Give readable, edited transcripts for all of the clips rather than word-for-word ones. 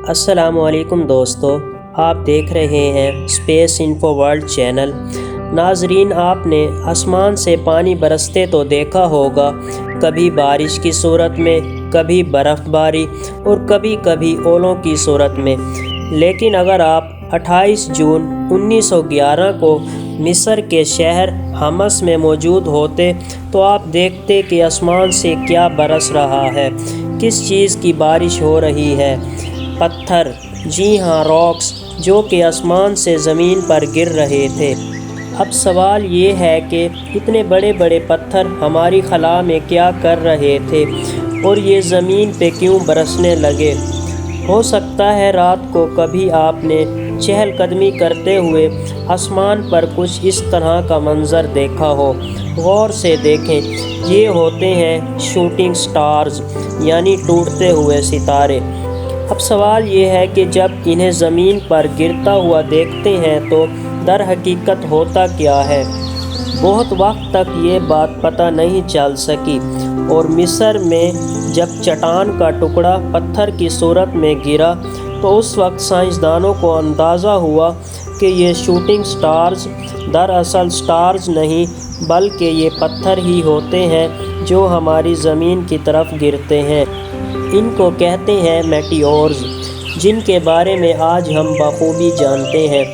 السلام علیکم دوستو، آپ دیکھ رہے ہیں اسپیس انفو ورلڈ چینل۔ ناظرین، آپ نے آسمان سے پانی برستے تو دیکھا ہوگا، کبھی بارش کی صورت میں، کبھی برف باری اور کبھی کبھی اولوں کی صورت میں۔ لیکن اگر آپ 28 جون 1911 کو مصر کے شہر حمص میں موجود ہوتے تو آپ دیکھتے کہ آسمان سے کیا برس رہا ہے، کس چیز کی بارش ہو رہی ہے۔ پتھر، جی ہاں، راکس، جو کہ آسمان سے زمین پر گر رہے تھے۔ اب سوال یہ ہے کہ اتنے بڑے بڑے پتھر ہماری خلا میں کیا کر رہے تھے اور یہ زمین پہ کیوں برسنے لگے؟ ہو سکتا ہے رات کو کبھی آپ نے چہل قدمی کرتے ہوئے آسمان پر کچھ اس طرح کا منظر دیکھا ہو۔ غور سے دیکھیں، یہ ہوتے ہیں شوٹنگ سٹارز، یعنی ٹوٹتے ہوئے ستارے۔ اب سوال یہ ہے کہ جب انہیں زمین پر گرتا ہوا دیکھتے ہیں تو در حقیقت ہوتا کیا ہے؟ بہت وقت تک یہ بات پتہ نہیں چل سکی، اور مصر میں جب چٹان کا ٹکڑا پتھر کی صورت میں گرا تو اس وقت سائنسدانوں کو اندازہ ہوا کہ یہ شوٹنگ سٹارز دراصل سٹارز نہیں بلکہ یہ پتھر ہی ہوتے ہیں جو ہماری زمین کی طرف گرتے ہیں۔ ان کو کہتے ہیں میٹیورز، جن کے بارے میں آج ہم بخوبی جانتے ہیں۔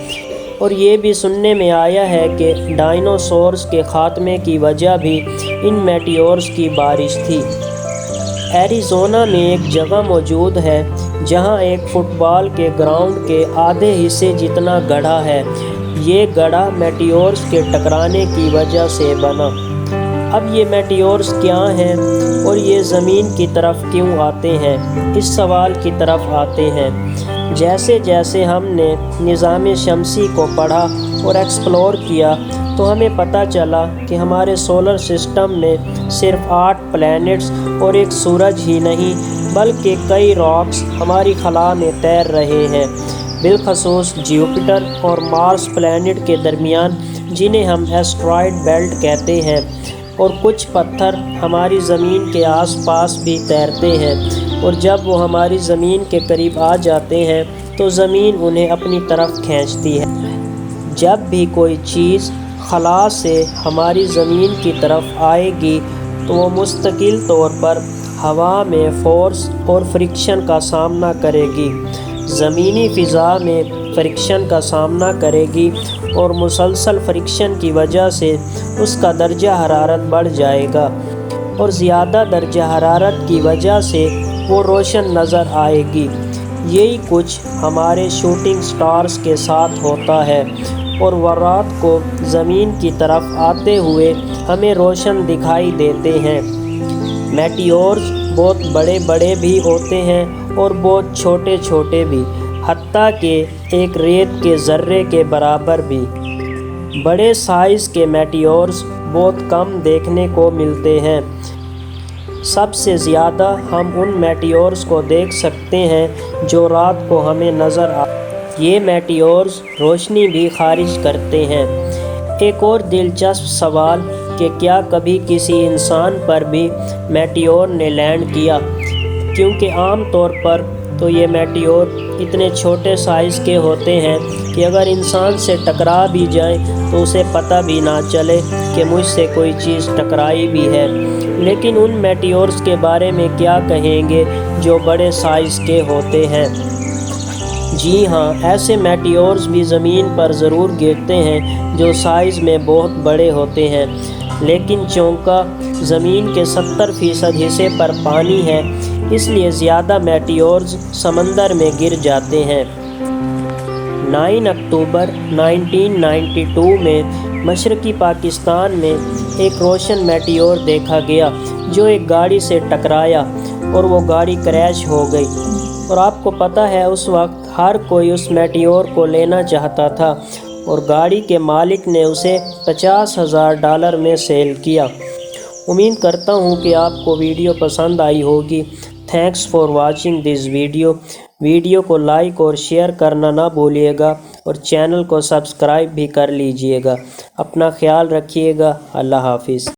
اور یہ بھی سننے میں آیا ہے کہ ڈائنوسورز کے خاتمے کی وجہ بھی ان میٹیورز کی بارش تھی۔ ایریزونا میں ایک جگہ موجود ہے جہاں ایک فٹ بال کے گراؤنڈ کے آدھے حصے جتنا گڑھا ہے۔ یہ گڑھا میٹیورز کے ٹکرانے کی وجہ سے بنا۔ اب یہ میٹیورز کیا ہیں اور یہ زمین کی طرف کیوں آتے ہیں؟ اس سوال کی طرف آتے ہیں۔ جیسے جیسے ہم نے نظام شمسی کو پڑھا اور ایکسپلور کیا تو ہمیں پتہ چلا کہ ہمارے سولر سسٹم میں صرف 8 پلینٹس اور ایک سورج ہی نہیں بلکہ کئی راکس ہماری خلا میں تیر رہے ہیں، بالخصوص جوپیٹر اور مارس پلینٹ کے درمیان، جنہیں ہم ایسٹرائڈ بیلٹ کہتے ہیں۔ اور کچھ پتھر ہماری زمین کے آس پاس بھی تیرتے ہیں، اور جب وہ ہماری زمین کے قریب آ جاتے ہیں تو زمین انہیں اپنی طرف کھینچتی ہے۔ جب بھی کوئی چیز خلا سے ہماری زمین کی طرف آئے گی تو وہ مستقل طور پر ہوا میں فورس اور فرکشن کا سامنا کرے گی، زمینی فضا میں فرکشن کا سامنا کرے گی، اور مسلسل فرکشن کی وجہ سے اس کا درجہ حرارت بڑھ جائے گا، اور زیادہ درجہ حرارت کی وجہ سے وہ روشن نظر آئے گی۔ یہی کچھ ہمارے شوٹنگ سٹارز کے ساتھ ہوتا ہے، اور وہ رات کو زمین کی طرف آتے ہوئے ہمیں روشن دکھائی دیتے ہیں۔ میٹیورز بہت بڑے بڑے بھی ہوتے ہیں اور بہت چھوٹے چھوٹے بھی، حتیٰ کہ ایک ریت کے ذرے کے برابر بھی۔ بڑے سائز کے میٹیورز بہت کم دیکھنے کو ملتے ہیں۔ سب سے زیادہ ہم ان میٹیورز کو دیکھ سکتے ہیں جو رات کو ہمیں نظر یہ میٹیورز روشنی بھی خارج کرتے ہیں۔ ایک اور دلچسپ سوال کہ کیا کبھی کسی انسان پر بھی میٹیور نے لینڈ کیا؟ کیونکہ عام طور پر تو یہ میٹیور اتنے چھوٹے سائز کے ہوتے ہیں کہ اگر انسان سے ٹکرا بھی جائیں تو اسے پتہ بھی نہ چلے کہ مجھ سے کوئی چیز ٹکرائی بھی ہے۔ لیکن ان میٹیورز کے بارے میں کیا کہیں گے جو بڑے سائز کے ہوتے ہیں؟ جی ہاں، ایسے میٹیورز بھی زمین پر ضرور گرتے ہیں جو سائز میں بہت بڑے ہوتے ہیں، لیکن چونکہ زمین کے 70% حصے پر پانی ہے، اس لیے زیادہ میٹیورز سمندر میں گر جاتے ہیں۔ 9 اکتوبر 1992 میں مشرقی پاکستان میں ایک روشن میٹیور دیکھا گیا جو ایک گاڑی سے ٹکرایا اور وہ گاڑی کریش ہو گئی، اور آپ کو پتہ ہے اس وقت ہر کوئی اس میٹیور کو لینا چاہتا تھا، اور گاڑی کے مالک نے اسے $50,000 میں سیل کیا۔ امید کرتا ہوں کہ آپ کو ویڈیو پسند آئی ہوگی۔ Thanks for watching this video کو لائک اور شیئر کرنا نہ بھولیے گا، اور چینل کو سبسکرائب بھی کر لیجئے گا۔ اپنا خیال رکھیے گا۔ اللہ حافظ۔